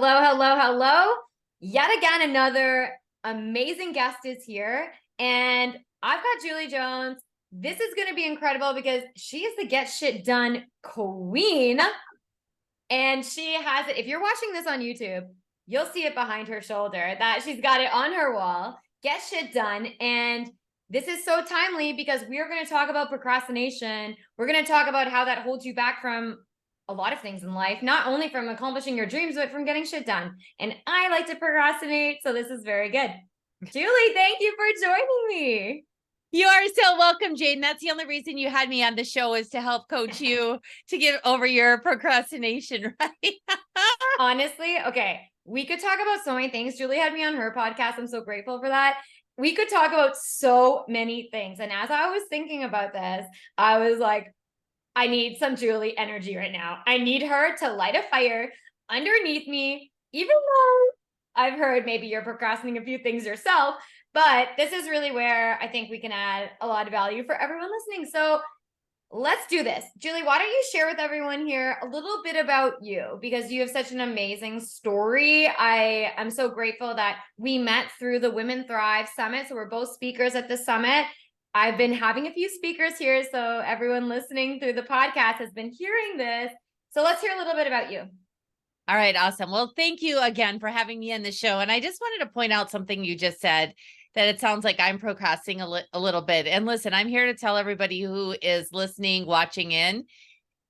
Hello, hello, hello. Yet again, another amazing guest is here. And I've got Julie Jones. This is going to be incredible because she is the get shit done queen. And she has it. If you're watching this on YouTube, you'll see it behind her shoulder that she's got it on her wall. Get shit done. And this is so timely because we are going to talk about procrastination. We're going to talk about how that holds you back from a lot of things in life, not only from accomplishing your dreams, but from getting shit done. And I like to procrastinate, so this is very good. Julie, thank you for joining me. You are so welcome, Jane. That's the only reason you had me on the show is to help coach you to get over your procrastination, right? Honestly, okay, we could talk about so many things. Julie had me on her podcast. I'm so grateful for that. We could talk about so many things. And as I was thinking about this, I was like, I need some Julie energy right now. I need her to light a fire underneath me, even though I've heard maybe you're procrastinating a few things yourself. But this is really where I think we can add a lot of value for everyone listening. So let's do this. Julie, why don't you share with everyone here a little bit about you? Because you have such an amazing story. I am so grateful that we met through the Women Thrive Summit. So we're both speakers at the summit. I've been having a few speakers here. So everyone listening through the podcast has been hearing this. So let's hear a little bit about you. All right, awesome. Well, thank you again for having me on the show. And I just wanted to point out something you just said, that it sounds like I'm procrastinating a little bit. And listen, I'm here to tell everybody who is listening, watching in,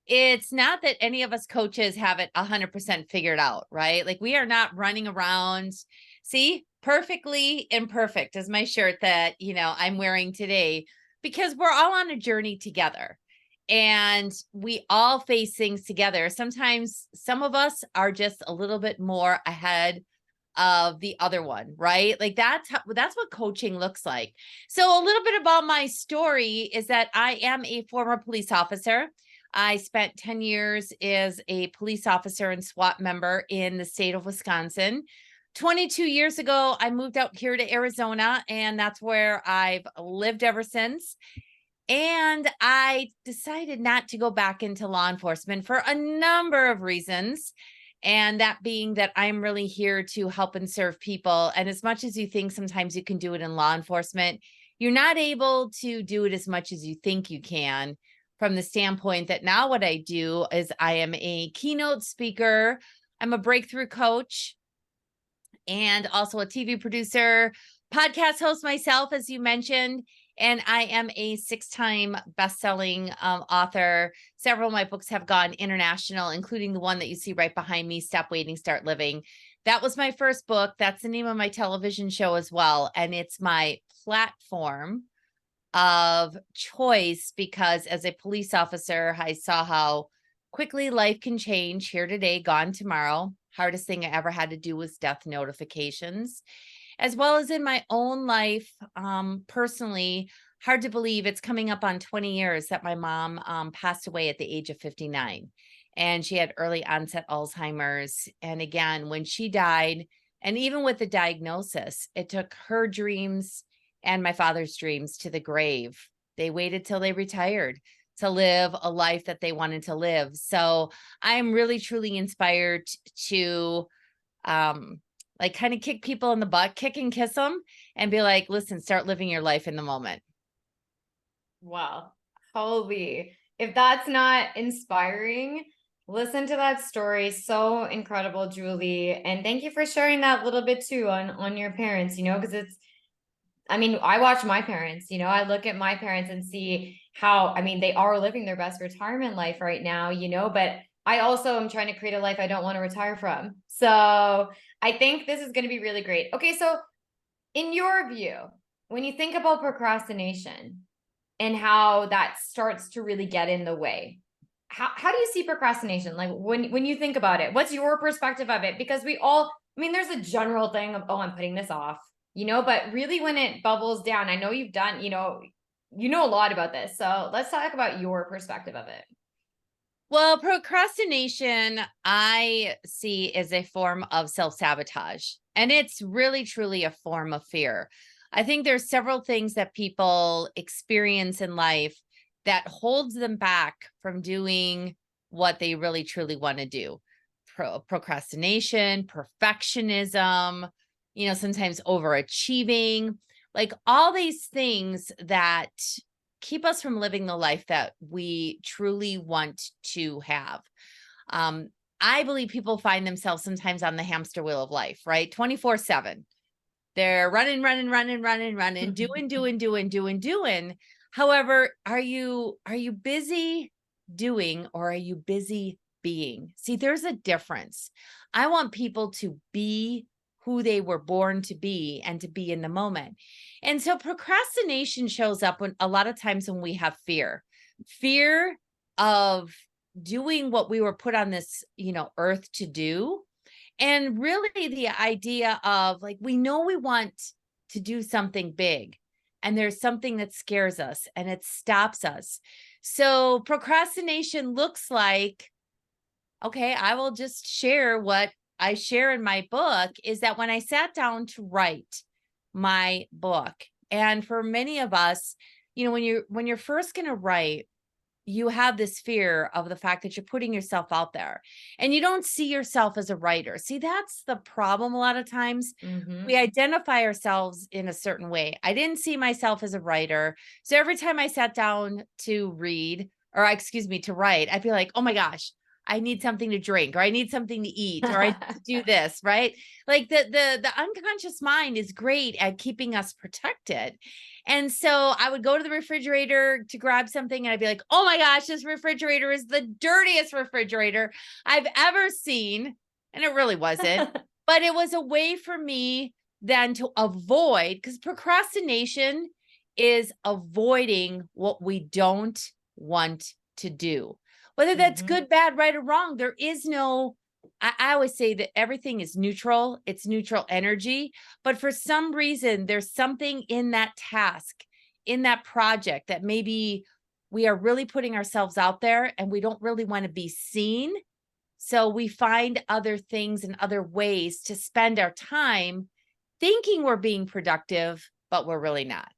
it's not that any of us coaches have it 100% figured out, right? Like we are not running around. See, perfectly imperfect is my shirt that, I'm wearing today, because we're all on a journey together. And we all face things together. Sometimes some of us are just a little bit more ahead of the other one, right? Like that's what coaching looks like. So a little bit about my story is that I am a former police officer. I spent 10 years as a police officer and SWAT member in the state of Wisconsin. 22 years ago, I moved out here to Arizona, and that's where I've lived ever since. And I decided not to go back into law enforcement for a number of reasons. And that being that I'm really here to help and serve people. And as much as you think sometimes you can do it in law enforcement, you're not able to do it as much as you think you can, from the standpoint that now what I do is I am a keynote speaker. I'm a breakthrough coach and also a TV producer, podcast host myself, as you mentioned. And I am a 6-time best-selling author. Several of my books have gone international, including the one that you see right behind me, Stop Waiting, Start Living. That was my first book. That's the name of my television show as well. And it's my platform of choice because as a police officer, I saw how quickly life can change. Here today, gone tomorrow. Hardest thing I ever had to do was death notifications. As well as in my own life, personally, hard to believe it's coming up on 20 years that my mom passed away at the age of 59. And she had early onset Alzheimer's. And again, when she died, and even with the diagnosis, it took her dreams and my father's dreams to the grave. They waited till they retired to live a life that they wanted to live. So I'm really, truly inspired to like kind of kick people in the butt, kick and kiss them, and be like, listen, start living your life in the moment. Wow. Holy. If that's not inspiring, listen to that story. So incredible, Julie. And thank you for sharing that little bit too on your parents, because I watch my parents, I look at my parents and see how, they are living their best retirement life right now, but I also am trying to create a life I don't want to retire from. So I think this is going to be really great. Okay. So in your view, when you think about procrastination and how that starts to really get in the way, how do you see procrastination? Like when you think about it, what's your perspective of it? Because we all, there's a general thing of, oh, I'm putting this off, but really when it bubbles down, I know you've done, you know a lot about this. So let's talk about your perspective of it. Well, procrastination, I see as a form of self-sabotage, and it's really, truly a form of fear. I think there's several things that people experience in life that holds them back from doing what they really, truly want to do. procrastination, perfectionism, sometimes overachieving, like all these things that keep us from living the life that we truly want to have. Um, I believe people find themselves sometimes on the hamster wheel of life, right? 24/7. They're running, running, running, running, running, doing, doing, doing, doing, doing. However, are you busy doing or are you busy being? See, there's a difference. I want people to be who they were born to be and to be in the moment. And so procrastination shows up when a lot of times when we have fear of doing what we were put on this, earth to do. And really the idea of like, we know we want to do something big and there's something that scares us and it stops us. So procrastination looks like, okay, I will just share what I share in my book is that when I sat down to write my book, and for many of us, when you're first going to write, you have this fear of the fact that you're putting yourself out there and you don't see yourself as a writer. See, that's the problem. A lot of times we identify ourselves in a certain way. I didn't see myself as a writer. So every time I sat down to read, or excuse me, to write, I'd be like, oh my gosh, I need something to drink, or I need something to eat, or I need to do this, right? Like the unconscious mind is great at keeping us protected. And so I would go to the refrigerator to grab something and I'd be like, oh my gosh, this refrigerator is the dirtiest refrigerator I've ever seen. And it really wasn't, but it was a way for me then to avoid, because procrastination is avoiding what we don't want to do. Whether that's good, bad, right, or wrong, there is no, I always say that everything is neutral. It's neutral energy. But for some reason, there's something in that task, in that project that maybe we are really putting ourselves out there and we don't really want to be seen. So we find other things and other ways to spend our time thinking we're being productive, but we're really not.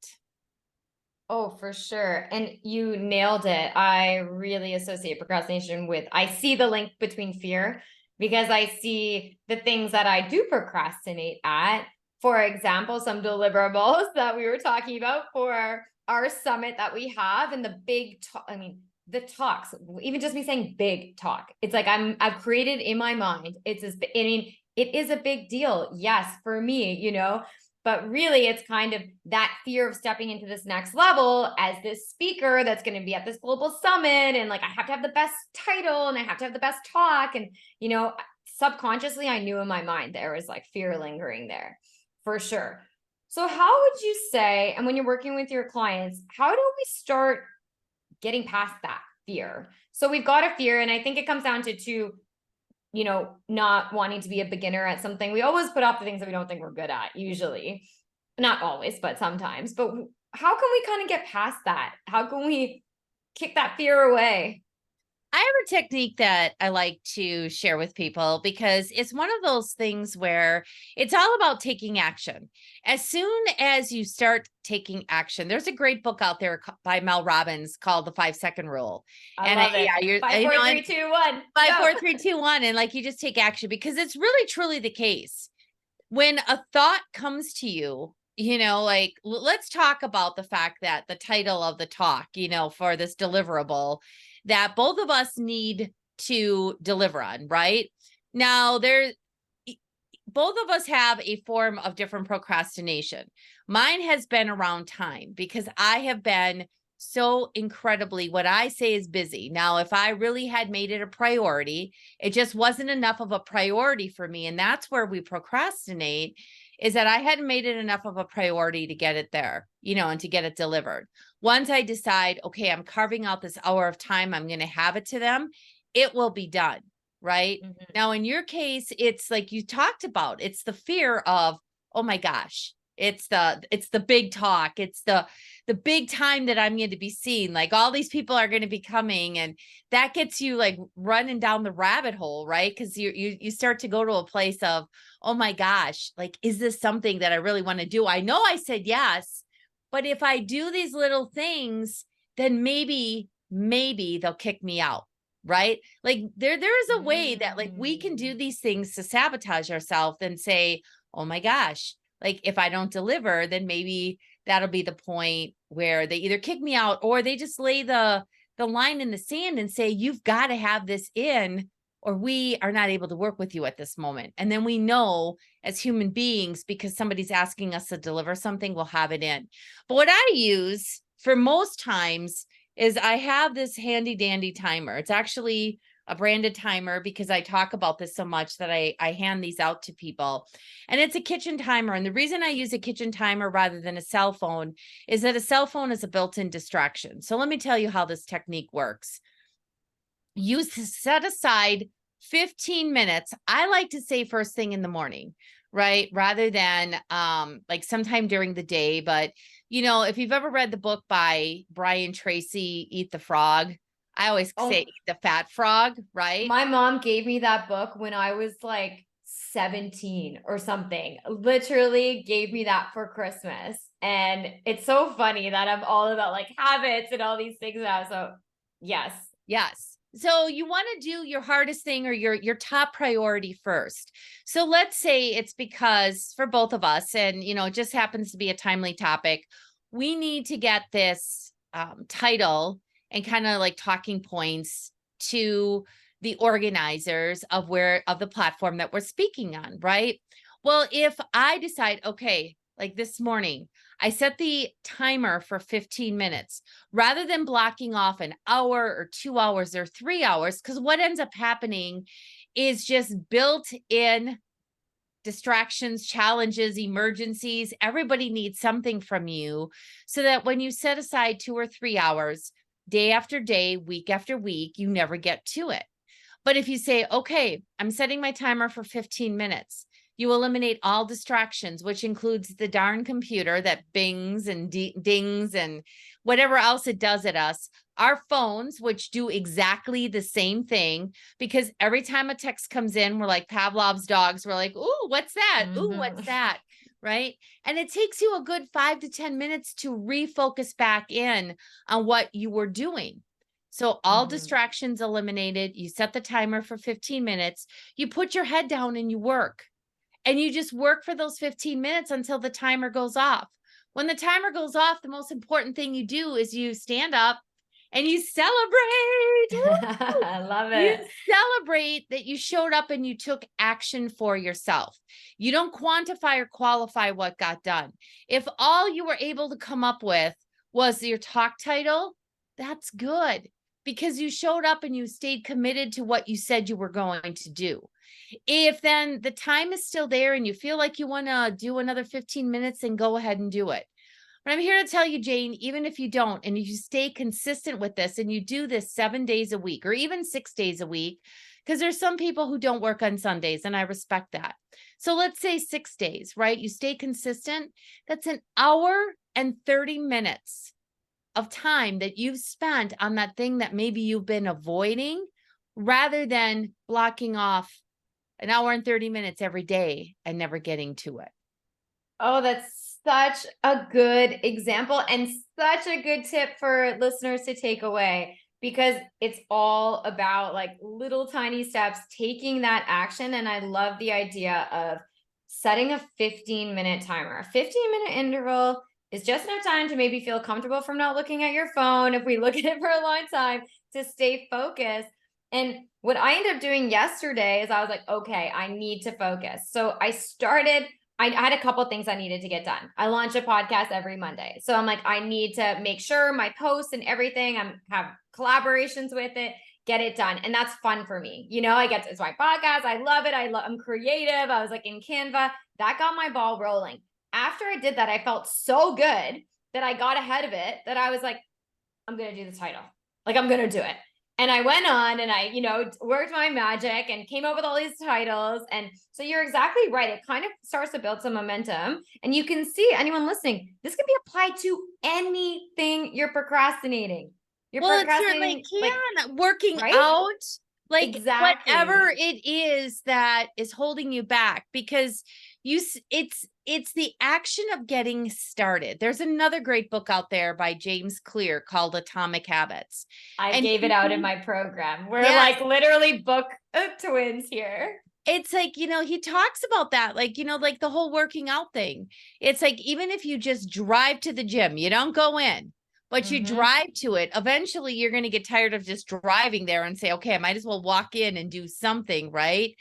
Oh, for sure. And you nailed it. I really associate procrastination with, I see the link between fear because I see the things that I do procrastinate at. For example, some deliverables that we were talking about for our summit that we have and the big talk. I mean, the talks, even just me saying big talk. It's like I've created in my mind. It is a big deal. Yes, for me, but really it's kind of that fear of stepping into this next level as this speaker that's going to be at this global summit, and like I have to have the best title and I have to have the best talk, and subconsciously I knew in my mind there was like fear lingering there for sure. So how would you say, and when you're working with your clients, how do we start getting past that fear? So we've got a fear, and I think it comes down to two, not wanting to be a beginner at something. We always put off the things that we don't think we're good at, usually. Not always, but sometimes. But how can we kind of get past that? How can we kick that fear away? I have a technique that I like to share with people because it's one of those things where it's all about taking action. As soon as you start taking action, there's a great book out there by Mel Robbins called The 5 Second Rule. I love it. Yeah, 5, 4, 3, 2, 1. 5, 4, 3, 2, 1. And like you just take action because it's really truly the case. When a thought comes to you, like let's talk about the fact that the title of the talk, for this deliverable that both of us need to deliver on, right? Now, both of us have a form of different procrastination. Mine has been around time because I have been so incredibly, what I say is busy. Now, if I really had made it a priority, it just wasn't enough of a priority for me. And that's where we procrastinate, is that I hadn't made it enough of a priority to get it there, and to get it delivered. Once I decide, okay, I'm carving out this hour of time, I'm going to have it to them, it will be done, right? Now, in your case, it's like you talked about, it's the fear of, oh my gosh, it's the big talk. It's the big time that I'm going to be seen. Like all these people are going to be coming, and that gets you like running down the rabbit hole, right? Because you start to go to a place of, oh my gosh, like, is this something that I really want to do? I know I said yes, but if I do these little things, then maybe they'll kick me out. right? Like there is a way that like we can do Mm. these things to sabotage ourselves and say, oh my gosh, like if I don't deliver, then maybe that'll be the point where they either kick me out or they just lay the line in the sand and say, you've got to have this in, or we are not able to work with you at this moment. And then we know as human beings, because somebody's asking us to deliver something, we'll have it in. But what I use for most times is I have this handy dandy timer. It's actually a branded timer because I talk about this so much that I hand these out to people. And it's a kitchen timer. And the reason I use a kitchen timer rather than a cell phone is that a cell phone is a built-in distraction. So let me tell you how this technique works. You set aside 15 minutes. I like to say first thing in the morning, right? Rather than like sometime during the day. But if you've ever read the book by Brian Tracy, Eat the Frog, I always say Oh, eat the fat frog, right? my mom gave me that book when I was like 17 or something. Literally gave me that for Christmas. And it's so funny that I'm all about like habits and all these things now. So, yes. Yes. So you want to do your hardest thing or your top priority first. So let's say it's because for both of us, and it just happens to be a timely topic, we need to get this title and kind of like talking points to the organizers of the platform that we're speaking on, right? Well, if I decide, okay, like this morning, I set the timer for 15 minutes rather than blocking off an hour or 2 hours or 3 hours, because what ends up happening is just built in distractions, challenges, emergencies. Everybody needs something from you so that when you set aside 2 or 3 hours, day after day, week after week, you never get to it. But if you say, okay, I'm setting my timer for 15 minutes, you eliminate all distractions, which includes the darn computer that bings and dings and whatever else it does at us. Our phones, which do exactly the same thing, because every time a text comes in, we're like Pavlov's dogs. We're like, ooh, what's that? Ooh, what's Mhm. that? Right. And it takes you a good 5 to 10 minutes to refocus back in on what you were doing. So all Mhm. distractions eliminated. You set the timer for 15 minutes. You put your head down and you work. And you just work for those 15 minutes until the timer goes off. When the timer goes off, the most important thing you do is you stand up and you celebrate. Woo! I love You it. celebrate that you showed up and you took action for yourself. You don't quantify or qualify what got done. If all you were able to come up with was your talk title, that's good because you showed up and you stayed committed to what you said you were going to do. If then the time is still there and you feel like you want to do another 15 minutes, then go ahead and do it. But I'm here to tell you, Jane, even if you don't, and if you stay consistent with this and you do this 7 days a week or even 6 days a week, because there's some people who don't work on Sundays, and I respect that. So let's say 6 days, right? You stay consistent. That's an hour and 30 minutes of time that you've spent on that thing that maybe you've been avoiding rather than blocking off an hour and 30 minutes every day and never getting to it. Oh, that's such a good example and such a good tip for listeners to take away because it's all about like little tiny steps, taking that action. And I love the idea of setting a 15-minute timer. A 15-minute interval is just enough time to maybe feel comfortable from not looking at your phone if we look at it for a long time to stay focused. And what I ended up doing yesterday is I was like, okay, I need to focus. So I had a couple things I needed to get done. I launch a podcast every Monday. So I'm like, I need to make sure my posts and everything, have collaborations with it, get it done. And that's fun for me. It's my podcast. I love it. I'm creative. I was like in Canva. That got my ball rolling. After I did that, I felt so good that I got ahead of it that I was like, I'm going to do the title. Like, I'm going to do it. And I went on and I, worked my magic and came up with all these titles. And so you're exactly right. It kind of starts to build some momentum. And you can see anyone listening, this can be applied to anything you're procrastinating. You're Well, it certainly procrastinating, like, can. Working right? out, like whatever Exactly. it is that is holding you back, because it's the action of getting started. There's another great book out there by James Clear called Atomic Habits. I And gave it out in my program. We're yes, like literally book twins here. it's like, he talks about that, like, like the whole working out thing. It's like, even if you just drive to the gym, you don't go in, but you drive to it, eventually you're going to get tired of just driving there and say, okay, I might as well walk in and do something, right?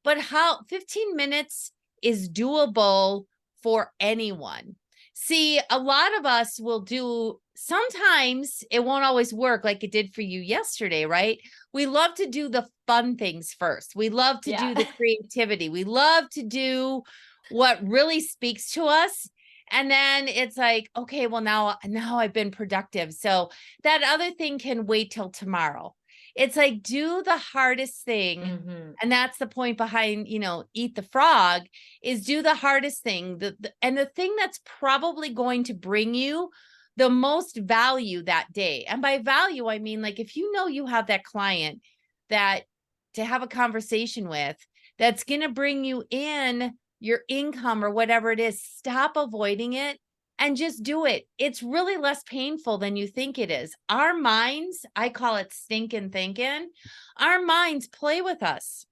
But how 15 minutes is doable for anyone. See, a lot of us will do, sometimes it won't always work like it did for you yesterday, right? We love to do the fun things first. We love to do the creativity. We love to do what really speaks to us. And then it's like, okay, well, now I've been productive. So that other thing can wait till tomorrow. It's like, do the hardest thing. And that's the point behind, eat the frog, is do the hardest thing. And the thing that's probably going to bring you the most value that day. And by value, I mean, like, if you have that client that to have a conversation with, that's going to bring you in your income or whatever it is, stop avoiding it and just do it. It's really less painful than you think it is. Our minds, I call it stinking thinking, our minds play with us.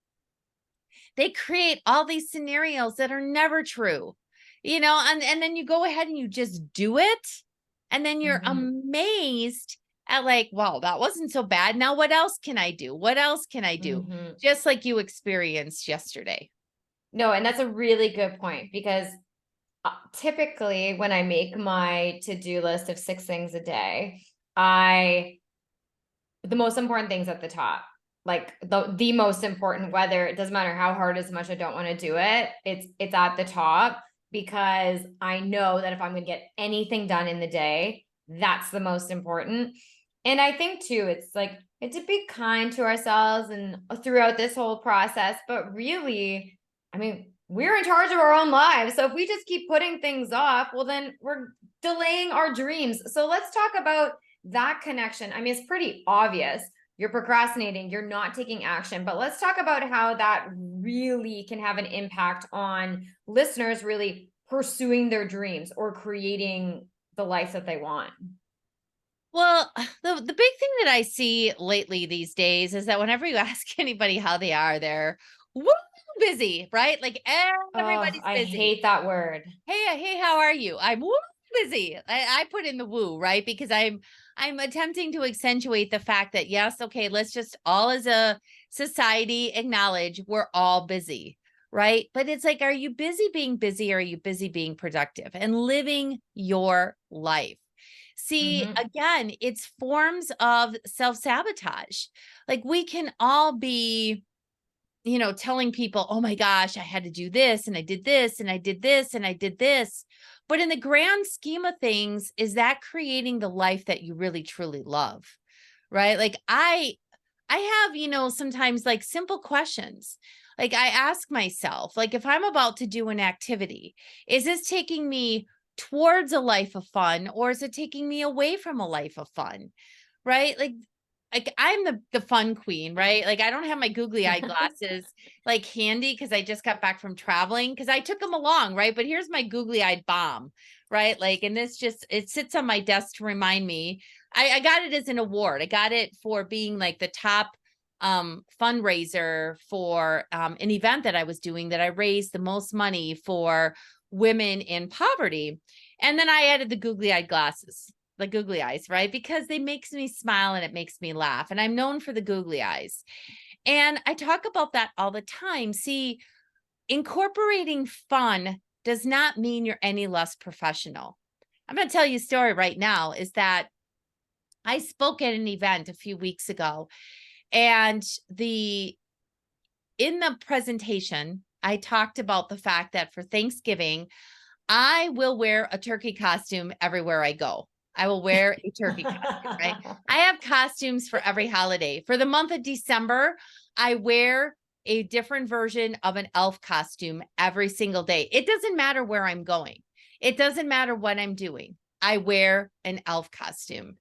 They create all these scenarios that are never true, and then you go ahead and you just do it. And then you're amazed at, like, wow, that wasn't so bad. Now, what else can I do? What else can I do? Just like you experienced yesterday. No, and that's a really good point, because typically when I make my to-do list of 6 things a day, the most important things at the top, like the most important, whether it doesn't matter how hard, as much I don't want to do it, it's at the top, because I know that if I'm going to get anything done in the day, that's the most important. And I think too, it's like, it's to be kind to ourselves and throughout this whole process, but really, I mean, we're in charge of our own lives. So if we just keep putting things off, well, then we're delaying our dreams. So let's talk about that connection. I mean, it's pretty obvious. You're procrastinating, you're not taking action, but let's talk about how that really can have an impact on listeners really pursuing their dreams or creating the life that they want. Well, the big thing that I see lately these days is that whenever you ask anybody how they are, they're woo busy, right? Like, Oh, everybody's I busy. hate that word. Hey, how are you? I'm woo busy. I put in the woo, right? Because I'm attempting to accentuate the fact that, yes, okay, let's just all as a society acknowledge we're all busy, right? But it's like, are you busy being busy, or are you busy being productive and living your life? See, again, it's forms of self-sabotage. Like, we can all be, telling people, oh my gosh, I had to do this and I did this and I did this and I did this. But in the grand scheme of things, is that creating the life that you really truly love? Right? Like, I have, sometimes, like, simple questions. Like, I ask myself, like, if I'm about to do an activity, is this taking me towards a life of fun, or is it taking me away from a life of fun? Right? Like I'm the fun queen, right? Like, I don't have my googly eye glasses like handy, because I just got back from traveling, because I took them along, right? But here's my googly eyed bomb, right? Like, and this just, it sits on my desk to remind me. I got it as an award. I got it for being like the top fundraiser for an event that I was doing, that I raised the most money for women in poverty. And then I added the googly eyed glasses, the googly eyes, right? Because they makes me smile and it makes me laugh. And I'm known for the googly eyes. And I talk about that all the time. See, incorporating fun does not mean you're any less professional. I'm going to tell you a story right now, is that I spoke at an event a few weeks ago, and in the presentation, I talked about the fact that for Thanksgiving, I will wear a turkey costume everywhere I go. I will wear a turkey costume, right? I have costumes for every holiday. For the month of December, I wear a different version of an elf costume every single day. It doesn't matter where I'm going. It doesn't matter what I'm doing. I wear an elf costume.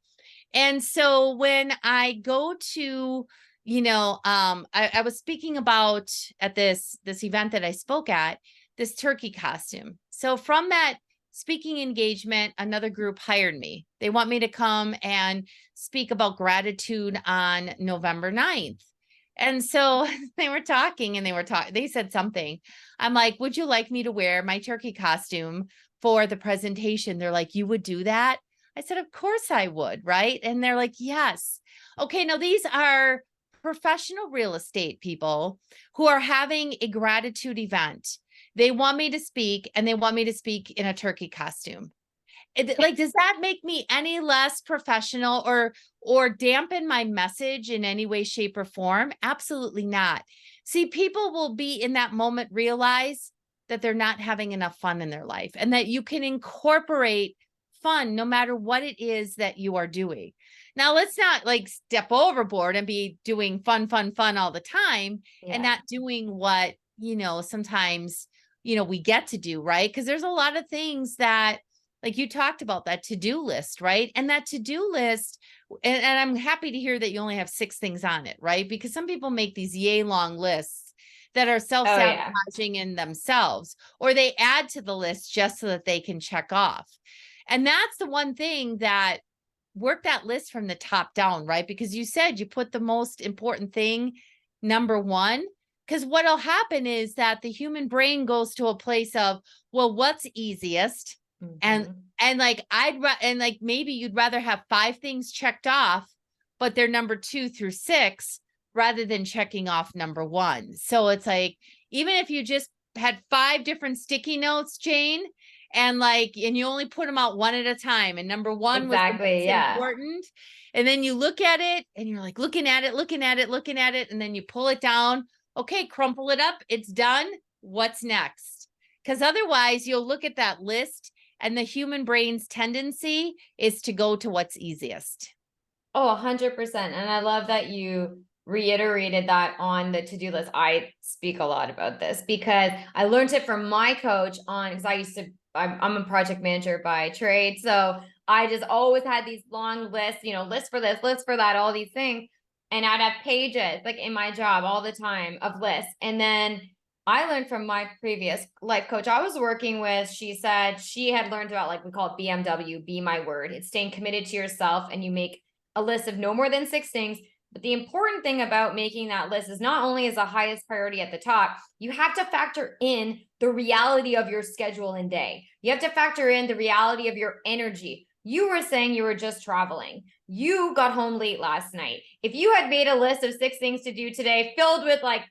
And so when I go to, I was speaking about at this event that I spoke at, this turkey costume. So from that speaking engagement, another group hired me. They want me to come and speak about gratitude on November 9th. And so they were talking and they said something. I'm like, would you like me to wear my turkey costume for the presentation? They're like, you would do that? I said, of course I would, right? And they're like, yes. Okay, now these are professional real estate people who are having a gratitude event. They want me to speak and they want me to speak in a turkey costume. Like, does that make me any less professional or dampen my message in any way, shape, or form? Absolutely not. See, people will be in that moment realize that they're not having enough fun in their life and that you can incorporate fun no matter what it is that you are doing. Now, let's not like step overboard and be doing fun all the time and Yeah. not doing what, sometimes, we get to do, right? Because there's a lot of things that, like you talked about, that to-do list, right? And that to-do list, and I'm happy to hear that you only have 6 things on it, right? Because some people make these yay long lists that are Oh yeah. self-sabotaging in themselves, or they add to the list just so that they can check off. And that's the one thing that work that list from the top down, right? Because you said you put the most important thing number 1. Because what'll happen is that the human brain goes to a place of, well, what's easiest? And Mhm. and like maybe you'd rather have 5 things checked off, but they're number 2 through 6 rather than checking off number 1. So it's like, even if you just had 5 different sticky notes, Jane, and you only put them out one at a time, and number 1 was the Exactly. most Yeah. important. And then you look at it and you're like looking at it, and then you pull it down. Okay, crumple it up. It's done. What's next? Because otherwise you'll look at that list and the human brain's tendency is to go to what's easiest. Oh, 100%. And I love that you reiterated that on the to-do list. I speak a lot about this because I learned it from my coach because I'm a project manager by trade. So I just always had these long lists, list for this, list for that, all these things. And I'd have pages like in my job all the time of lists. And then I learned from my previous life coach I was working with. She said she had learned about, like, we call it BMW, be my word. It's staying committed to yourself, and you make a list of no more than 6 things. But the important thing about making that list is not only is the highest priority at the top, you have to factor in the reality of your schedule and day. You have to factor in the reality of your energy. You were saying you were just traveling. You got home late last night. If you had made a list of 6 things to do today filled with, like,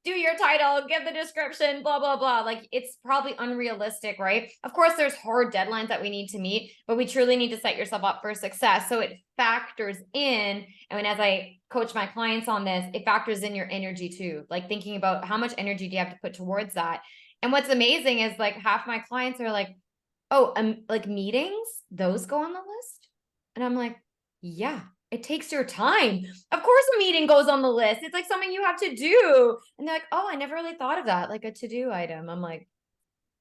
do your title, give the description, blah, blah, blah. Like, it's probably unrealistic, right? Of course, there's hard deadlines that we need to meet, but we truly need to set yourself up for success. So it factors in. I mean, as I coach my clients on this, it factors in your energy too. Like, thinking about how much energy do you have to put towards that. And what's amazing is, like, half my clients are like, oh, like meetings, those go on the list. And I'm like, yeah, it takes your time. Of course, a meeting goes on the list. It's like something you have to do. And they're like, oh, I never really thought of that, like a to-do item. I'm like,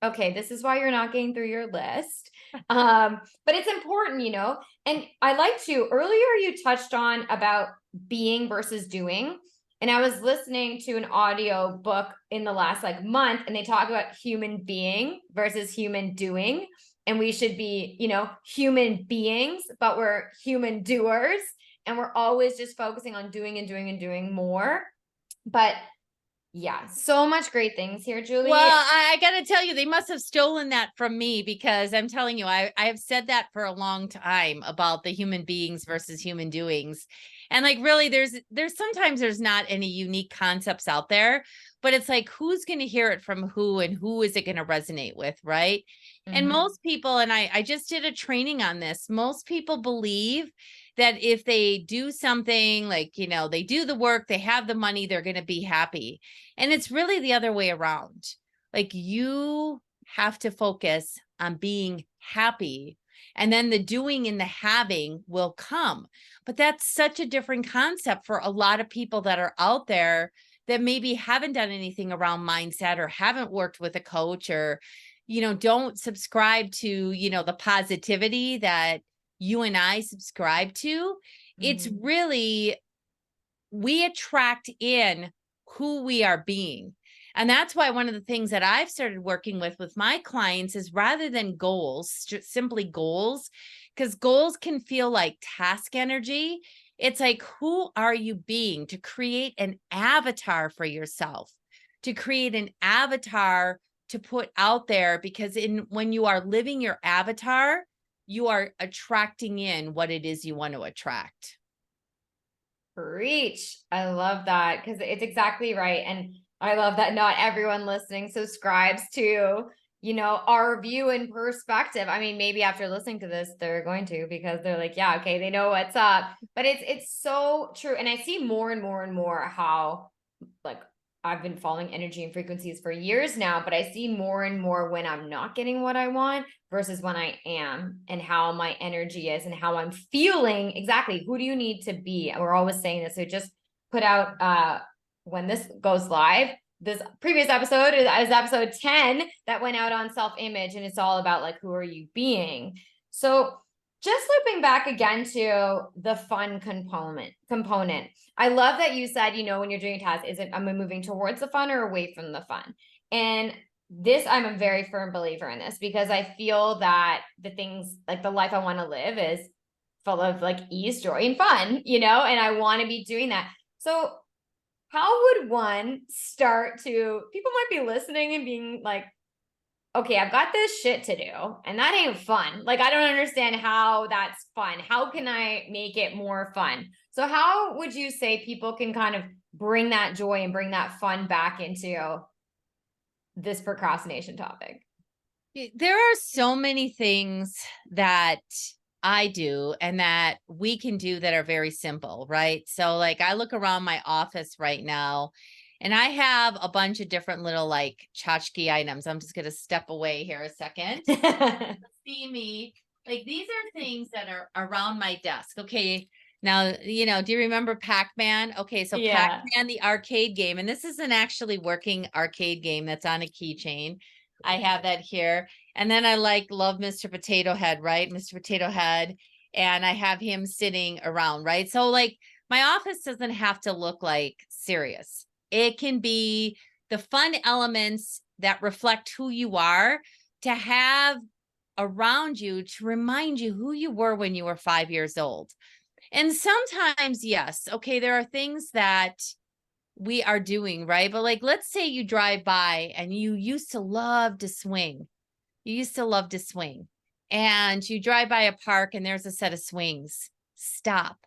okay, this is why you're not getting through your list. But it's important, and I like to, earlier you touched on about being versus doing. And I was listening to an audio book in the last month, and they talk about human being versus human doing. And we should be, human beings, but we're human doers. And we're always just focusing on doing and doing and doing more. But yeah, so much great things here, Julie. Well, I got to tell you, they must have stolen that from me, because I'm telling you, I have said that for a long time about the human beings versus human doings. And like, really, there's sometimes there's not any unique concepts out there, but it's like, who's going to hear it from who, and who is it going to resonate with, right? And Mhm. most people, and I just did a training on this, most people believe that if they do something, like, they do the work, they have the money, they're going to be happy. And it's really the other way around. Like, you have to focus on being happy, and then the doing and the having will come. But that's such a different concept for a lot of people that are out there that maybe haven't done anything around mindset, or haven't worked with a coach, or, don't subscribe to, the positivity that you and I subscribe to. It's Mhm. really, we attract in who we are being. And that's why one of the things that I've started working with my clients is rather than goals, simply goals, because goals can feel like task energy. It's like, who are you being, to create an avatar for yourself, to create an avatar to put out there, because when you are living your avatar, you are attracting in what it is you want to attract. Preach. I love that because it's exactly right. And I love that not everyone listening subscribes to, our view and perspective. I mean, maybe after listening to this, they're going to, because they're like, yeah, okay, they know what's up. But it's so true. And I see more and more and more how, like, I've been following energy and frequencies for years now, but I see more and more when I'm not getting what I want versus when I am, and how my energy is and how I'm feeling. Exactly. Who do you need to be? And we're always saying this. So just put out, when this goes live, this previous episode is episode 10 that went out on self-image, and it's all about like, who are you being? So just looping back again to the fun component. I love that you said, when you're doing a task, is it, am I moving towards the fun or away from the fun? And this, I'm a very firm believer in this, because I feel that the things, like the life I want to live, is full of like ease, joy, and fun, and I want to be doing that. So how would one start to, people might be listening and being like, okay, I've got this shit to do and that ain't fun. Like, I don't understand how that's fun. How can I make it more fun? So how would you say people can kind of bring that joy and bring that fun back into this procrastination topic? There are so many things that I do and that we can do that are very simple, right? So like I look around my office right now and I have a bunch of different little like tchotchke items. I'm just going to step away here a second. See me. Like these are things that are around my desk. Okay. Now, do you remember Pac-Man? Okay. So Yeah. Pac-Man, the arcade game, and this is an actually working arcade game that's on a keychain. I have that here. And then I love Mr. Potato Head, right? Mr. Potato Head. And I have him sitting around, right? So like my office doesn't have to look like serious. It can be the fun elements that reflect who you are, to have around you to remind you who you were when you were 5 years old. And sometimes, yes, okay, there are things that we are doing, right? But like, let's say you drive by and you used to love to swing. You used to love to swing, and you drive by a park and there's a set of swings. Stop.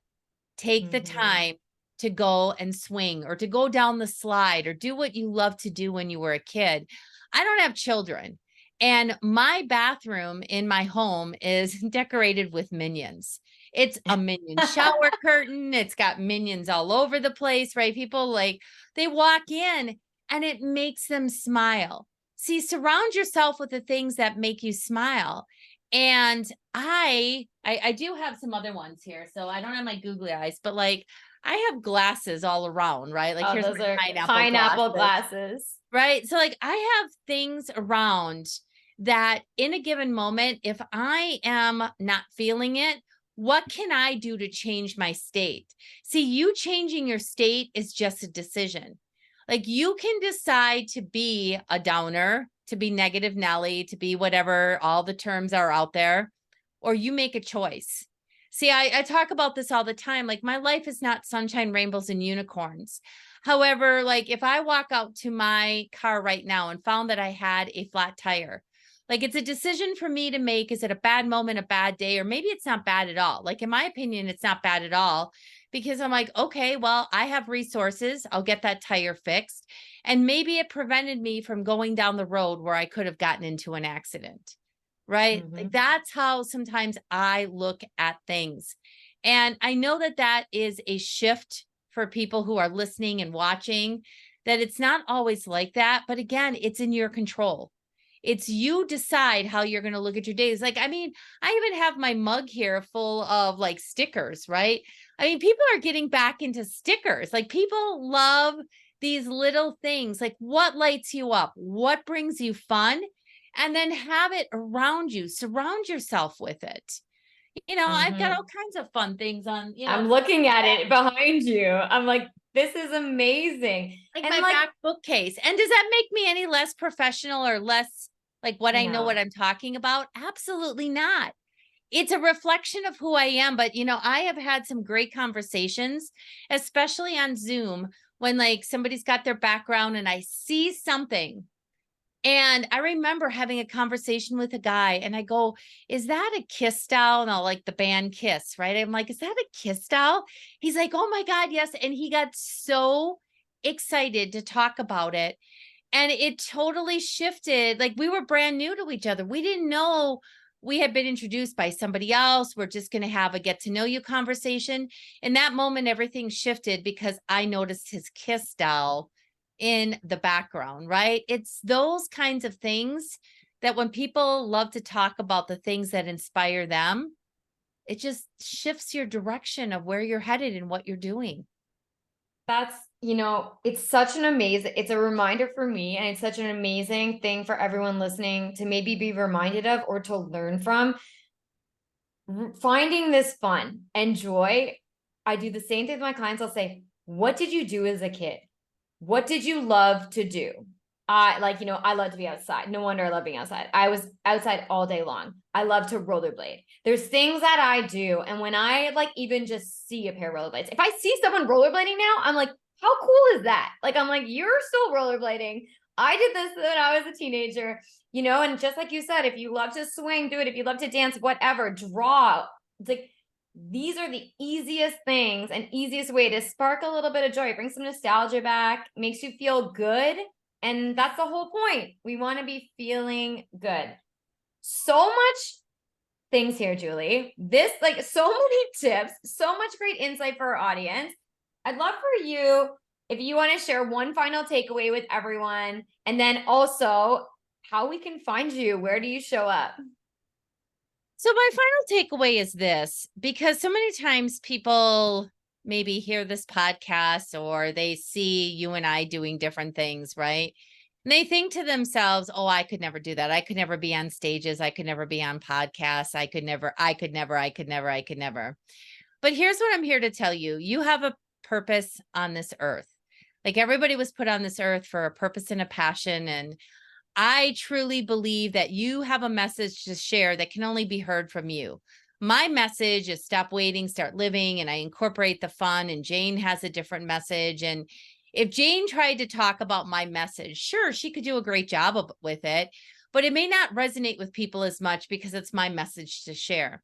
Take the time to go and swing, or to go down the slide, or do what you loved to do when you were a kid. I don't have children, and my bathroom in my home is decorated with minions. It's a minion shower curtain. It's got minions all over the place, right? People like, they walk in and it makes them smile. See, surround yourself with the things that make you smile. And I do have some other ones here. So I don't have my googly eyes, but like I have glasses all around, right? Like here's Those my are pineapple glasses, glasses. right? So like I have things around that in a given moment, if I am not feeling it, what can I do to change my state? See, you changing your state is just a decision. Like you can decide to be a downer, to be negative Nelly, to be whatever all the terms are out there, or you make a choice. See, I talk about this all the time. Like my life is not sunshine, rainbows, and unicorns. However, like if I walk out to my car right now and found that I had a flat tire, like it's a decision for me to make. Is it a bad moment, a bad day, or maybe it's not bad at all? Like in my opinion, it's not bad at all, because I'm like, okay, well, I have resources. I'll get that tire fixed. And maybe it prevented me from going down the road where I could have gotten into an accident, right? Like that's how sometimes I look at things. And I know that that is a shift for people who are listening and watching, that it's not always like that. But again, it's in your control. It's you decide how you're going to look at your days. Like, I mean, I even have my mug here full of like stickers, right? I mean, people are getting back into stickers. Like people love these little things. Like what lights you up? What brings you fun? And then have it around you. Surround yourself with it. I've got all kinds of fun things on, I'm looking at it behind you. I'm like, This is amazing. Like And my like, back bookcase. And does that make me any less professional or less like what I know what no, I'm talking about? Absolutely not. It's a reflection of who I am. But, I have had some great conversations, especially on Zoom, when like somebody's got their background and I see something. And I remember having a conversation with a guy and I go, is that a Kiss doll? And I'll like the band Kiss, right? I'm like, is that a Kiss doll? He's like, oh my God, yes. And he got so excited to talk about it. And it totally shifted. Like we were brand new to each other. We didn't know we had been introduced by somebody else. We're just going to have a get to know you conversation. In that moment, everything shifted because I noticed his Kiss doll in the background, right? It's those kinds of things that when people love to talk about the things that inspire them, it just shifts your direction of where you're headed and what you're doing. that's, it's such an amazing, it's a reminder for me, and it's such an amazing thing for everyone listening to maybe be reminded of or to learn from. Finding this fun and joy. I do the same thing with my clients. I'll say, what did you do as a kid? What did you love to do? I love to be outside. No wonder I love being outside. I was outside all day long. I love to rollerblade. There's things that I do. And when I like even just see a pair of rollerblades, if I see someone rollerblading now, I'm like, how cool is that? Like, I'm like, you're still rollerblading. I did this when I was a teenager, and just like you said, if you love to swing, do it. If you love to dance, whatever, draw. It's like, these are the easiest things and easiest way to spark a little bit of joy, bring some nostalgia back, makes you feel good. And that's the whole point. We want to be feeling good. So much things here, Julie. This, like, so many tips, so much great insight for our audience. I'd love for you, if you want to share one final takeaway with everyone, and then also how we can find you. Where do you show up? So my final takeaway is this, because so many times people maybe hear this podcast or they see you and I doing different things, right? And they think to themselves, oh, I could never do that. I could never be on stages. I could never be on podcasts. I could never, I could never, I could never, I could never. But here's what I'm here to tell you. You have a purpose on this earth. Like everybody was put on this earth for a purpose and a passion. And I truly believe that you have a message to share that can only be heard from you. My message is stop waiting, start living, and I incorporate the fun. And Jane has a different message. And if Jane tried to talk about my message, sure, she could do a great job with it, but it may not resonate with people as much because it's my message to share.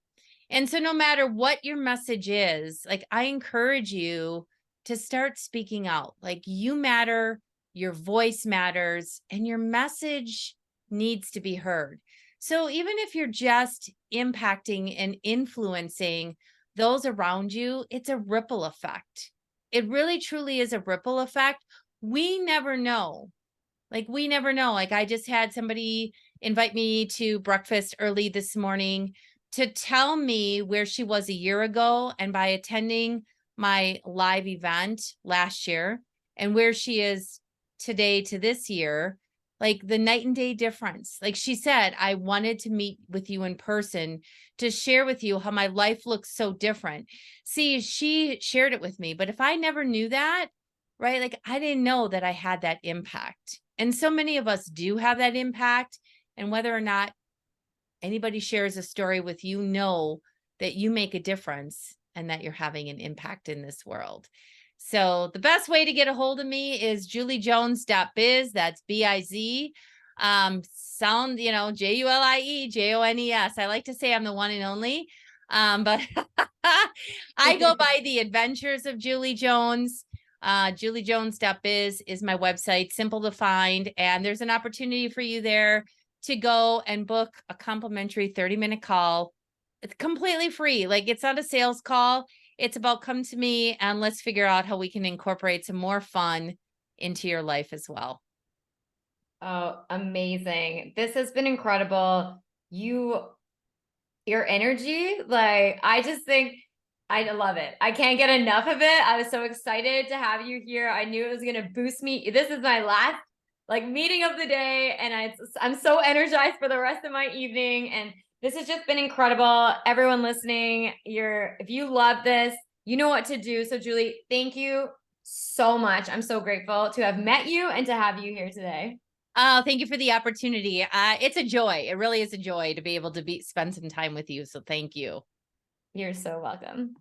And so no matter what your message is, like I encourage you to start speaking out. Like you matter, your voice matters, and your message needs to be heard. So even if you're just impacting and influencing those around you, it's a ripple effect. It really truly is a ripple effect. We never know. Like we never know. Like I just had somebody invite me to breakfast early this morning to tell me where she was a year ago and by attending my live event last year and where she is today to this year, like the night and day difference. Like she said, I wanted to meet with you in person to share with you how my life looks so different. See, she shared it with me, but if I never knew that, right? Like I didn't know that I had that impact. And so many of us do have that impact. And whether or not anybody shares a story with you, know that you make a difference and that you're having an impact in this world. So the best way to get a hold of me is juliejones.biz. That's B-I-Z. Sound, Julie, Jones. I like to say I'm the one and only. But I go by the adventures of Julie Jones. Juliejones.biz is my website, simple to find. And there's an opportunity for you there to go and book a complimentary 30-minute call. It's completely free. Like it's not a sales call. It's about come to me and let's figure out how we can incorporate some more fun into your life as well. Oh, amazing. This has been incredible. Your energy, like, I just think I love it. I can't get enough of it. I was so excited to have you here. I knew it was going to boost me. This is my last like meeting of the day, and I'm so energized for the rest of my evening. And this has just been incredible. Everyone listening, if you love this, you know what to do. So Julie, thank you so much. I'm so grateful to have met you and to have you here today. Oh, thank you for the opportunity. It's a joy. It really is a joy to be able to spend some time with you. So thank you. You're so welcome.